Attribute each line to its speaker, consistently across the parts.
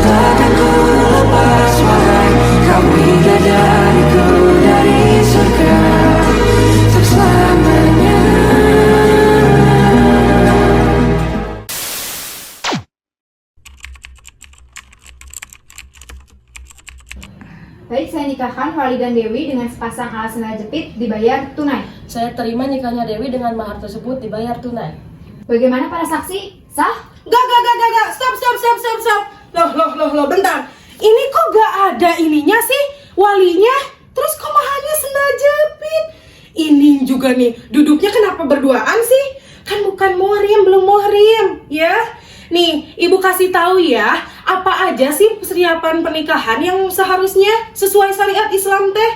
Speaker 1: takkan ku lepas wahai kau bidadariku dari surga untuk selamanya.
Speaker 2: Baik, saya nikahkan Wali dan Dewi dengan sepasang alas sandal jepit dibayar tunai.
Speaker 3: Saya terima nikahnya Dewi dengan mahar tersebut dibayar tunai.
Speaker 2: Bagaimana para saksi? Sah?
Speaker 4: Gak. Stop. Loh, bentar. Ini kok gak ada ininya sih, walinya? Terus kok mahalnya sandal jepit? Ini juga nih, duduknya kenapa berduaan sih? Kan bukan belum muhrim, ya? Nih, ibu kasih tahu ya, apa aja sih persiapan pernikahan yang seharusnya sesuai syariat Islam teh?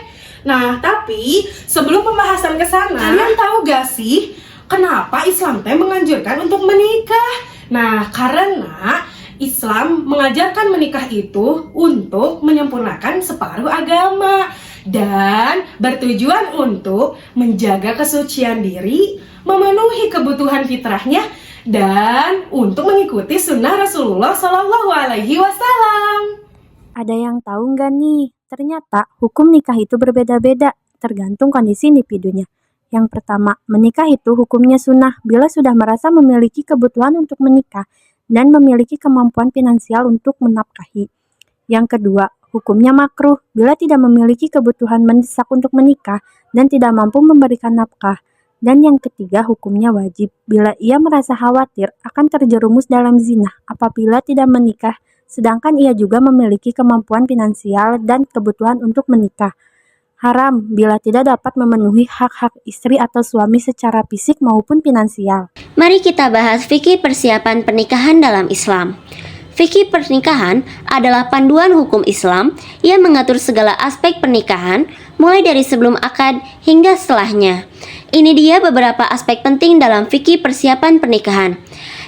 Speaker 4: Nah, tapi sebelum pembahasan ke sana, kalian tahu gak sih kenapa Islam teh menganjurkan untuk menikah? Nah, karena Islam mengajarkan menikah itu untuk menyempurnakan separuh agama dan bertujuan untuk menjaga kesucian diri, memenuhi kebutuhan fitrahnya, dan untuk mengikuti sunnah Rasulullah Shallallahu Alaihi Wasallam.
Speaker 5: Ada yang tahu nggak nih? Ternyata hukum nikah itu berbeda-beda, tergantung kondisi individunya. Yang pertama, menikah itu hukumnya sunnah bila sudah merasa memiliki kebutuhan untuk menikah dan memiliki kemampuan finansial untuk menafkahi. Yang kedua, hukumnya makruh bila tidak memiliki kebutuhan mendesak untuk menikah dan tidak mampu memberikan nafkah. Dan yang ketiga, hukumnya wajib bila ia merasa khawatir akan terjerumus dalam zina apabila tidak menikah, sedangkan ia juga memiliki kemampuan finansial dan kebutuhan untuk menikah. Haram bila tidak dapat memenuhi hak-hak istri atau suami secara fisik maupun finansial.
Speaker 6: Mari kita bahas fikih persiapan pernikahan dalam Islam. Fikih pernikahan adalah panduan hukum Islam yang mengatur segala aspek pernikahan, mulai dari sebelum akad hingga setelahnya. Ini dia beberapa aspek penting dalam fikih persiapan pernikahan.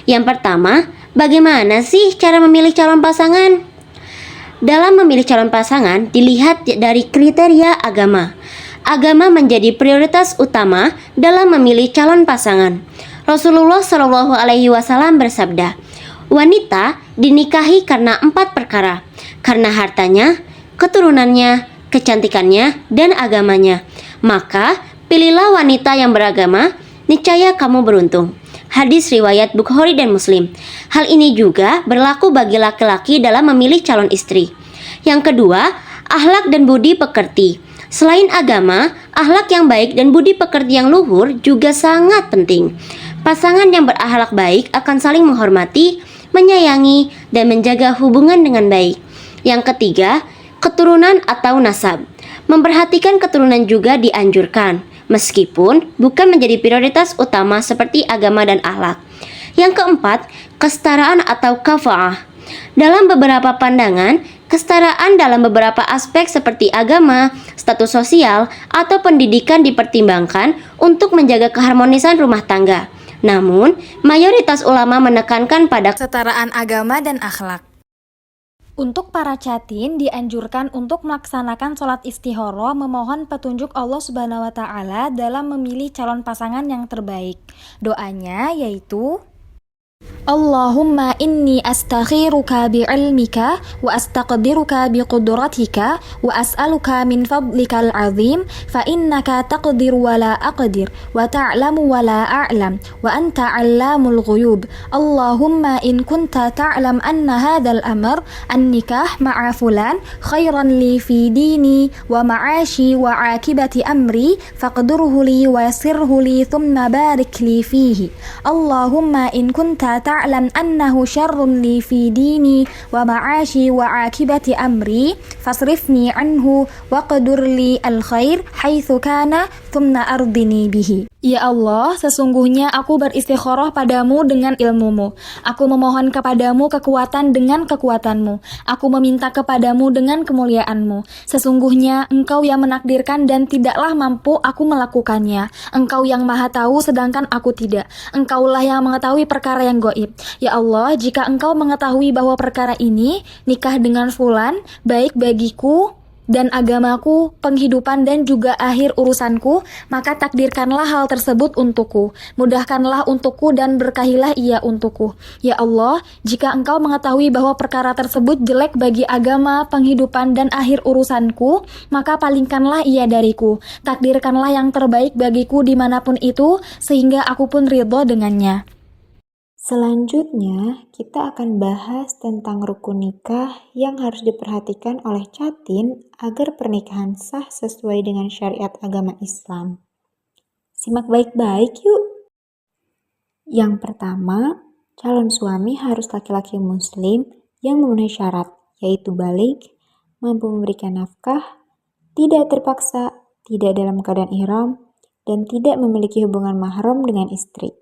Speaker 6: Yang pertama, bagaimana sih cara memilih calon pasangan? Dalam memilih calon pasangan, dilihat dari kriteria agama. Agama menjadi prioritas utama dalam memilih calon pasangan. Rasulullah Shallallahu Alaihi Wasallam bersabda, wanita dinikahi karena 4 perkara, karena hartanya, keturunannya, kecantikannya, dan agamanya. Maka, pilihlah wanita yang beragama, niscaya kamu beruntung. Hadis riwayat Bukhari dan Muslim. Hal ini juga berlaku bagi laki-laki dalam memilih calon istri. Yang kedua, akhlak dan budi pekerti. Selain agama, akhlak yang baik dan budi pekerti yang luhur juga sangat penting. Pasangan yang berakhlak baik akan saling menghormati, menyayangi, dan menjaga hubungan dengan baik. Yang ketiga, keturunan atau nasab. Memperhatikan keturunan juga dianjurkan, meskipun bukan menjadi prioritas utama seperti agama dan akhlak. Yang keempat, kesetaraan atau kafa'ah. Dalam beberapa pandangan, kesetaraan dalam beberapa aspek seperti agama, status sosial, atau pendidikan dipertimbangkan untuk menjaga keharmonisan rumah tangga. Namun, mayoritas ulama menekankan pada
Speaker 7: kesetaraan agama dan akhlak.
Speaker 8: Untuk para catin dianjurkan untuk melaksanakan sholat istikharah memohon petunjuk Allah Subhanahu wa Ta'ala dalam memilih calon pasangan yang terbaik. Doanya yaitu Allahumma inni astakhiruka bi'ilmika wa astaqdiruka biqudratika wa as'aluka min fadlikal azim fa innaka taqdir wa la aqdir wa ta'lamu wa la a'lam wa anta 'allamul ghuyub. Allahumma in kunta ta'lam anna hadzal amr an-nikah ma'a fulan khairan li fi dini wa ma'ashi wa 'akibati amri faqdirhu li wa yassirhu li thumma barik li fihi. Allahumma in kunta ta'lam annahu syarrun li fi dini wa ma'ashi wa akibati amri fasrifni anhu wa qadur li al-khair haitsu kana thumma ardini bihi. Ya Allah, sesungguhnya aku beristikharah padamu dengan ilmumu. Aku memohon kepadamu kekuatan dengan kekuatanmu. Aku meminta kepadamu dengan kemuliaanmu. Sesungguhnya Engkau yang menakdirkan dan tidaklah mampu aku melakukannya. Engkau yang maha tahu sedangkan aku tidak. Engkaulah yang mengetahui perkara yang gaib. Ya Allah, jika Engkau mengetahui bahwa perkara ini, nikah dengan fulan, baik bagiku dan agamaku, penghidupan dan juga akhir urusanku, maka takdirkanlah hal tersebut untukku. Mudahkanlah untukku dan berkahilah ia untukku. Ya Allah, jika Engkau mengetahui bahwa perkara tersebut jelek bagi agama, penghidupan dan akhir urusanku, maka palingkanlah ia dariku. Takdirkanlah yang terbaik bagiku dimanapun itu, sehingga aku pun ridho dengannya.
Speaker 9: Selanjutnya, kita akan bahas tentang rukun nikah yang harus diperhatikan oleh Catin agar pernikahan sah sesuai dengan syariat agama Islam. Simak baik-baik yuk. Yang pertama, calon suami harus laki-laki muslim yang memenuhi syarat, yaitu baligh, mampu memberikan nafkah, tidak terpaksa, tidak dalam keadaan ihram, dan tidak memiliki hubungan mahram dengan istri.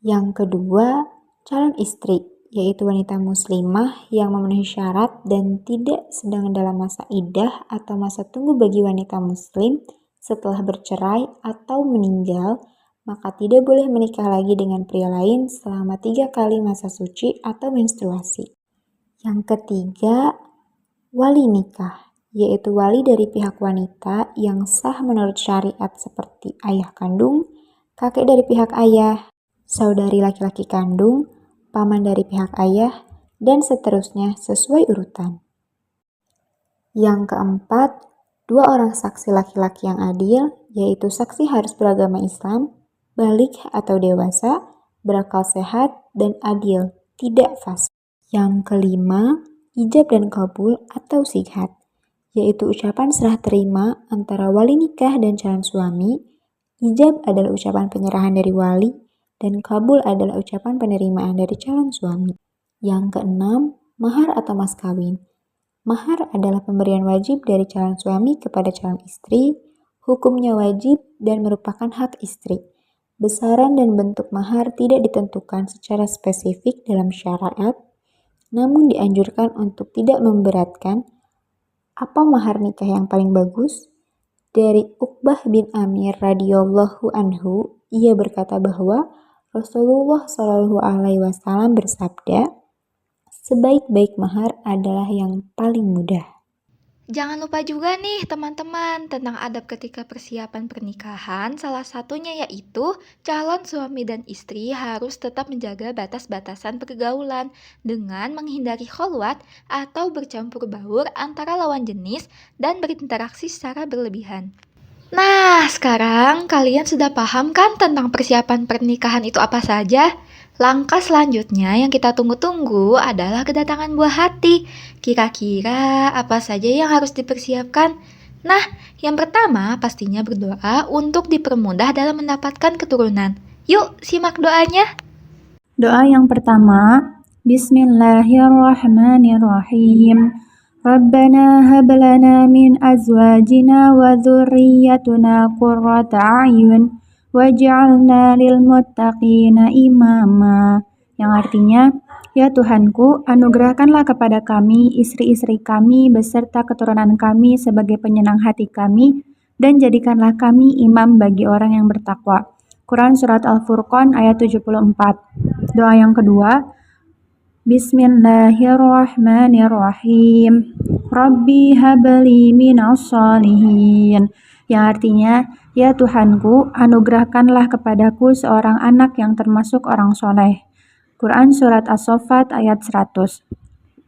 Speaker 9: Yang kedua, calon istri, yaitu wanita muslimah yang memenuhi syarat dan tidak sedang dalam masa iddah atau masa tunggu bagi wanita muslim setelah bercerai atau meninggal, maka tidak boleh menikah lagi dengan pria lain selama 3 kali masa suci atau menstruasi. Yang ketiga, wali nikah, yaitu wali dari pihak wanita yang sah menurut syariat seperti ayah kandung, kakek dari pihak ayah, saudari laki-laki kandung, paman dari pihak ayah, dan seterusnya sesuai urutan. Yang keempat, 2 orang saksi laki-laki yang adil, yaitu saksi harus beragama Islam, baligh atau dewasa, berakal sehat, dan adil, tidak fasik. Yang kelima, ijab dan kabul atau sighat, yaitu ucapan serah terima antara wali nikah dan calon suami. Ijab adalah ucapan penyerahan dari wali, dan kabul adalah ucapan penerimaan dari calon suami. Yang keenam, mahar atau mas kawin. Mahar adalah pemberian wajib dari calon suami kepada calon istri, hukumnya wajib dan merupakan hak istri. Besaran dan bentuk mahar tidak ditentukan secara spesifik dalam syariat, namun dianjurkan untuk tidak memberatkan. Apa mahar nikah yang paling bagus? Dari Uqbah bin Amir radhiyallahu anhu, ia berkata bahwa Rasulullah Shallallahu Alaihi Wasallam bersabda, sebaik-baik mahar adalah yang paling mudah.
Speaker 10: Jangan lupa juga nih teman-teman tentang adab ketika persiapan pernikahan. Salah satunya yaitu calon suami dan istri harus tetap menjaga batas-batasan pergaulan dengan menghindari kholwat atau bercampur baur antara lawan jenis dan berinteraksi secara berlebihan. Nah, sekarang kalian sudah paham kan tentang persiapan pernikahan itu apa saja? Langkah selanjutnya yang kita tunggu-tunggu adalah kedatangan buah hati. Kira-kira apa saja yang harus dipersiapkan? Nah, yang pertama pastinya berdoa untuk dipermudah dalam mendapatkan keturunan. Yuk, simak doanya.
Speaker 5: Doa yang pertama, Bismillahirrahmanirrahim. Rabbana hab lana min azwajina wa dzurriyyatina qurrata a'yun waj'alna lil muttaqina imama. Yang artinya, ya Tuhanku, anugerahkanlah kepada kami istri-istri kami beserta keturunan kami sebagai penyenang hati kami dan jadikanlah kami imam bagi orang yang bertakwa. Quran Surat Al-Furqan ayat 74. Doa yang kedua, Bismillahirrahmanirrahim. Rabbi habli minas shalihin. Yang artinya, ya Tuhanku, anugerahkanlah kepadaku seorang anak yang termasuk orang soleh. Quran Surat As-Saffat ayat 100.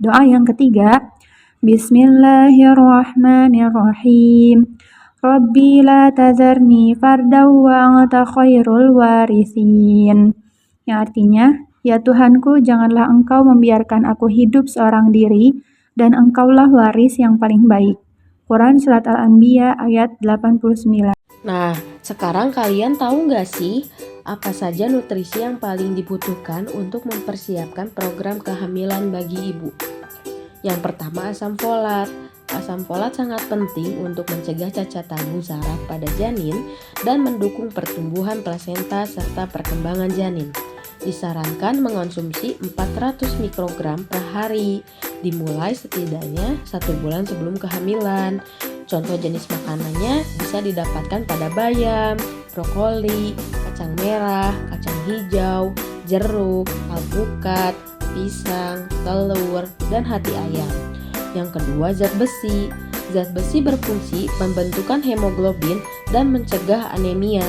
Speaker 5: Doa yang ketiga, Bismillahirrahmanirrahim. Rabbi la tazarni fardaw wa anta khairul warithin. Yang artinya, ya Tuhanku, janganlah Engkau membiarkan aku hidup seorang diri, dan Engkaulah waris yang paling baik. Quran Surat Al-Anbiya ayat 89.
Speaker 3: Nah, sekarang kalian tahu nggak sih apa saja nutrisi yang paling dibutuhkan untuk mempersiapkan program kehamilan bagi ibu? Yang pertama, asam folat. Asam folat sangat penting untuk mencegah cacat tabung saraf pada janin dan mendukung pertumbuhan plasenta serta perkembangan janin. Disarankan mengonsumsi 400 mikrogram per hari, dimulai setidaknya 1 bulan sebelum kehamilan. Contoh jenis makanannya bisa didapatkan pada bayam, brokoli, kacang merah, kacang hijau, jeruk, alpukat, pisang, telur, dan hati ayam. Yang kedua, zat besi. Zat besi berfungsi pembentukan hemoglobin dan mencegah anemia.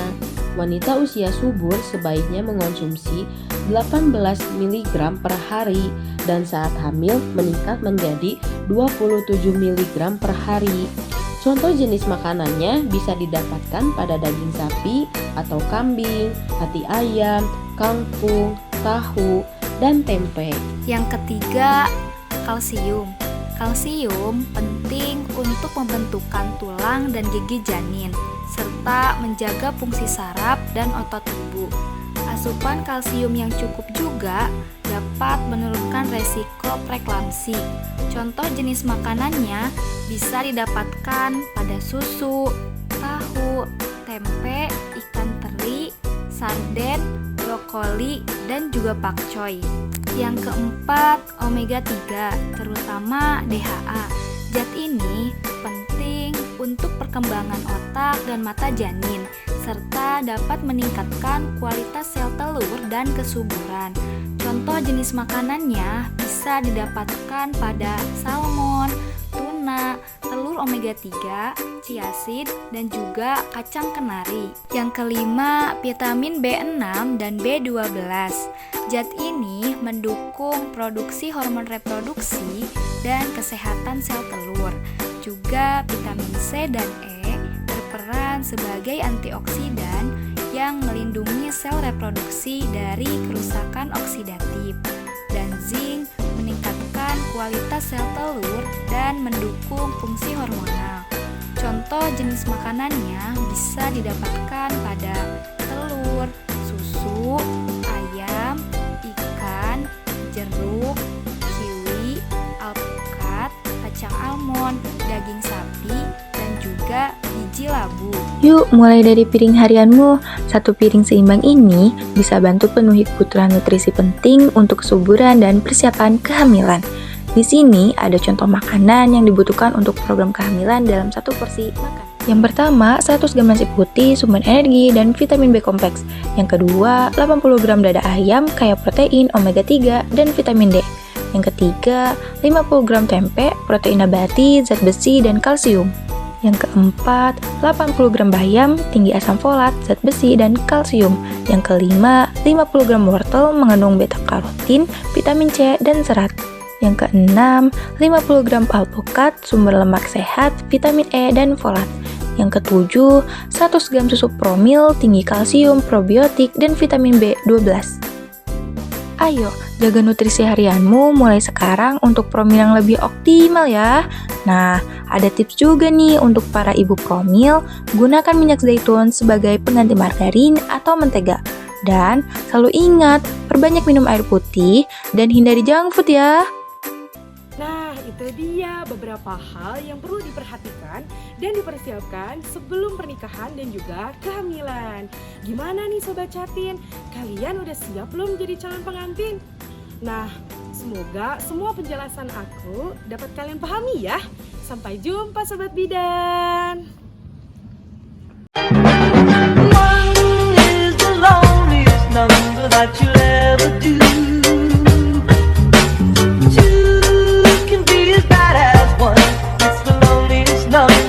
Speaker 3: Wanita usia subur sebaiknya mengonsumsi 18 mg per hari dan saat hamil meningkat menjadi 27 mg per hari. Contoh jenis makanannya bisa didapatkan pada daging sapi atau kambing, hati ayam, kangkung, tahu, dan tempe.
Speaker 8: Yang ketiga, kalsium. Kalsium penting untuk pembentukan tulang dan gigi janin, serta menjaga fungsi saraf dan otot tubuh. Asupan kalsium yang cukup juga dapat menurunkan resiko preeklamsi. Contoh jenis makanannya bisa didapatkan pada susu, tahu, tempe, ikan teri, sarden, brokoli, dan juga pakcoy. Yang keempat, omega 3, terutama DHA. Zat ini penting untuk perkembangan otak dan mata janin, serta dapat meningkatkan kualitas sel telur dan kesuburan. Contoh jenis makanannya bisa didapatkan pada salmon, tuna, telur omega 3, chia seed, dan juga kacang kenari. Yang kelima, vitamin B6 dan B12. Zat ini mendukung produksi hormon reproduksi dan kesehatan sel telur. Juga vitamin C dan E berperan sebagai antioksidan yang melindungi sel reproduksi dari kerusakan oksidatif. Dan zinc meningkatkan kualitas sel telur dan mendukung fungsi hormonal. Contoh jenis makanannya bisa didapatkan pada telur, susu, ayam, ikan, jeruk, kiwi, alpukat, kacang almond, daging sapi, dan juga biji labu.
Speaker 9: Yuk, mulai dari piring harianmu. Satu piring seimbang ini bisa bantu penuhi kebutuhan nutrisi penting untuk kesuburan dan persiapan kehamilan. Di sini ada contoh makanan yang dibutuhkan untuk program kehamilan dalam satu porsi makan. Yang pertama, 100 gram nasi putih, sumber energi, dan vitamin B kompleks. Yang kedua, 80 gram dada ayam, kaya protein, omega 3, dan vitamin D. Yang ketiga, 50 gram tempe, protein nabati, zat besi, dan kalsium. Yang keempat, 80 gram bayam, tinggi asam folat, zat besi, dan kalsium. Yang kelima, 50 gram wortel, mengandung beta-karotin, vitamin C, dan serat. Yang keenam, 50 gram alpukat, sumber lemak sehat, vitamin E, dan folat. Yang ketujuh, 100 gram susu promil, tinggi kalsium, probiotik, dan vitamin B12. Ayo, jaga nutrisi harianmu mulai sekarang untuk promil yang lebih optimal ya. Nah, ada tips juga nih untuk para ibu promil, gunakan minyak zaitun sebagai pengganti margarin atau mentega. Dan selalu ingat, perbanyak minum air putih dan hindari junk food ya.
Speaker 4: Nah, itu dia beberapa hal yang perlu diperhatikan dan dipersiapkan sebelum pernikahan dan juga kehamilan. Gimana nih Sobat Catin? Kalian udah siap belum jadi calon pengantin? Nah, semoga semua penjelasan aku dapat kalian pahami ya. Sampai jumpa Sobat Bidan.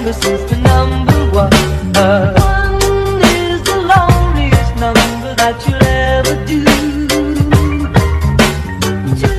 Speaker 1: This is the number one. One is the loneliest number that you'll ever do. Two.